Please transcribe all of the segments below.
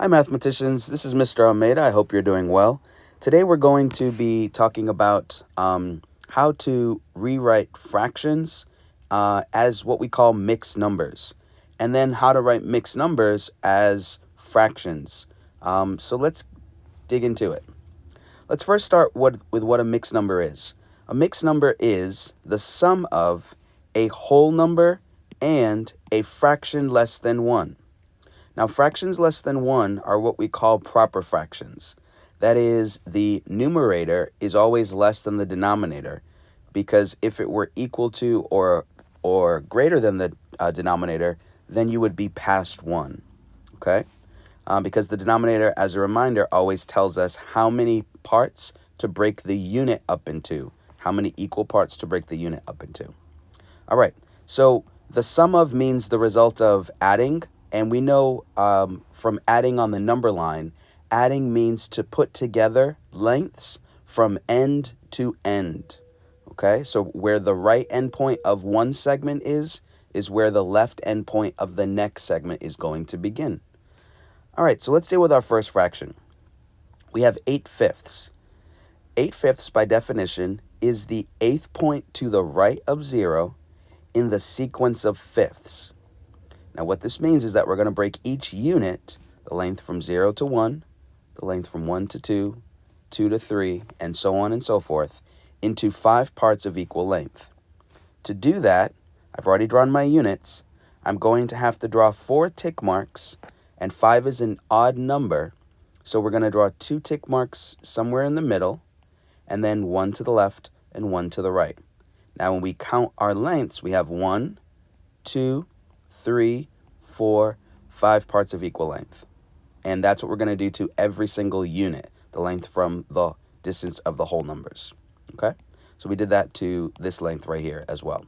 Hi mathematicians, this is Mr. Almeida. I hope you're doing well. Today we're going to be talking about how to rewrite fractions as what we call mixed numbers, and then how to write mixed numbers as fractions. So let's dig into it. Let's first start with what a mixed number is. A mixed number is the sum of a whole number and a fraction less than 1. Now, fractions less than 1 are what we call proper fractions. That is, the numerator is always less than the denominator, because if it were equal to or greater than the denominator, then you would be past 1, okay? Because the denominator, as a reminder, always tells us how many parts to break the unit up into, how many equal parts to break the unit up into. All right, so the sum of means the result of adding. And we know from adding on the number line, adding means to put together lengths from end to end. Okay, so where the right endpoint of one segment is where the left endpoint of the next segment is going to begin. All right, so let's deal with our first fraction. We have 8/5. 8/5, by definition, is the 8th point to the right of 0 in the sequence of fifths. Now, what this means is that we're going to break each unit, the length from 0 to 1, the length from 1 to 2, 2 to 3, and so on and so forth, into 5 parts of equal length. To do that, I've already drawn my units. I'm going to have to draw 4 tick marks, and 5 is an odd number, so we're going to draw 2 tick marks somewhere in the middle, and then 1 to the left and 1 to the right. Now, when we count our lengths, we have 1, 2, 3, 4, 5 parts of equal length. And that's what we're going to do to every single unit, the length from the distance of the whole numbers. Okay? So we did that to this length right here as well.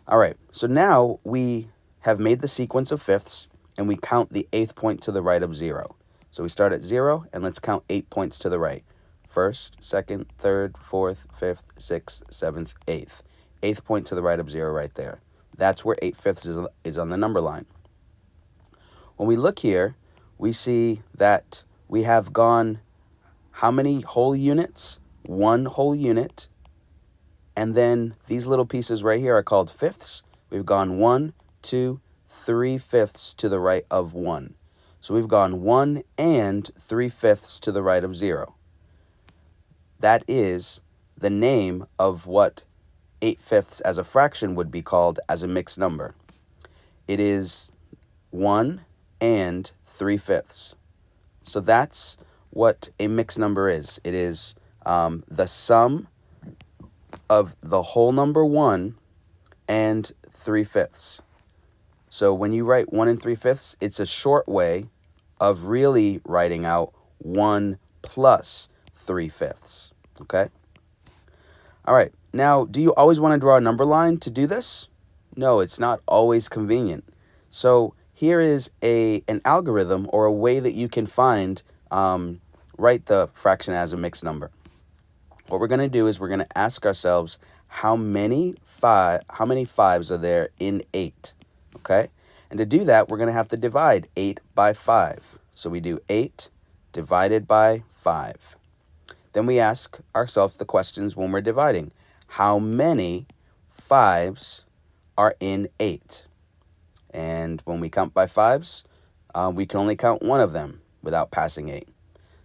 All right, so now we have made the sequence of fifths, and we count the 8th point to the right of 0. So we start at 0, and let's count 8 points to the right. 1st, 2nd, 3rd, 4th, 5th, 6th, 7th, 8th. 8th point to the right of 0 right there. That's where 8/5 is on the number line. When we look here, we see that we have gone how many whole units? 1 whole unit. And then these little pieces right here are called fifths. We've gone 1, 2, 3 fifths to the right of 1. So we've gone 1 and 3 fifths to the right of 0. That is the name of what 8/5 as a fraction would be called as a mixed number. It is 1 and 3 fifths. So that's what a mixed number is. It is the sum of the whole number 1 and 3 fifths. So when you write 1 and 3 fifths, it's a short way of really writing out 1 plus 3 fifths. Okay? All right. Now, do you always want to draw a number line to do this? No, it's not always convenient. So here is an algorithm or a way that you can write the fraction as a mixed number. What we're going to do is we're going to ask ourselves how many fives are there in 8, okay? And to do that, we're going to have to divide 8 by 5. So we do 8 divided by 5. Then we ask ourselves the questions when we're dividing. How many 5s are in 8? And when we count by 5s, we can only count one of them without passing 8.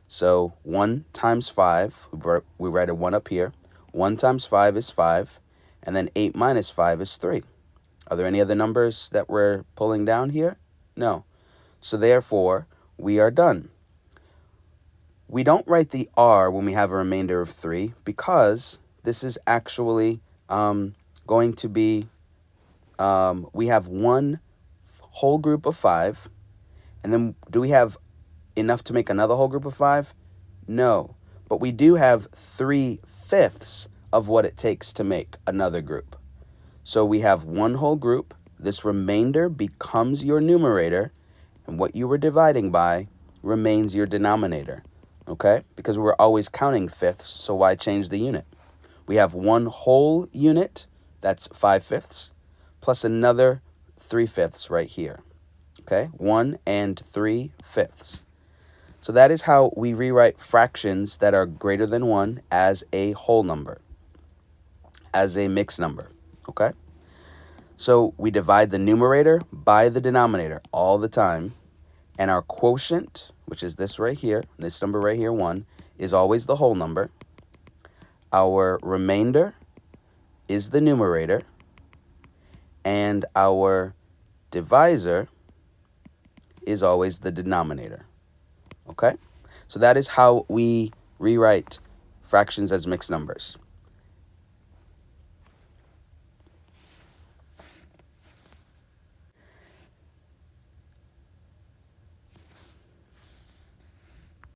So 1 times 5, we write a 1 up here. 1 times 5 is 5, and then 8 minus 5 is 3. Are there any other numbers that we're pulling down here? No. So therefore, we are done. We don't write the R when we have a remainder of 3 because this is actually going to be, we have one whole group of 5, and then do we have enough to make another whole group of 5? No, but we do have 3 fifths of what it takes to make another group. So we have one whole group. This remainder becomes your numerator, and what you were dividing by remains your denominator, okay? Because we're always counting fifths, so why change the unit? We have one whole unit, that's 5 fifths, plus another 3 fifths right here, Okay, 1 and 3/5. So that is how we rewrite fractions that are greater than 1 as a whole number, as a mixed number. Okay? So we divide the numerator by the denominator all the time, and our quotient, which is this right here, this number right here, 1, is always the whole number. Our remainder is the numerator, and our divisor is always the denominator. Okay? So that is how we rewrite fractions as mixed numbers.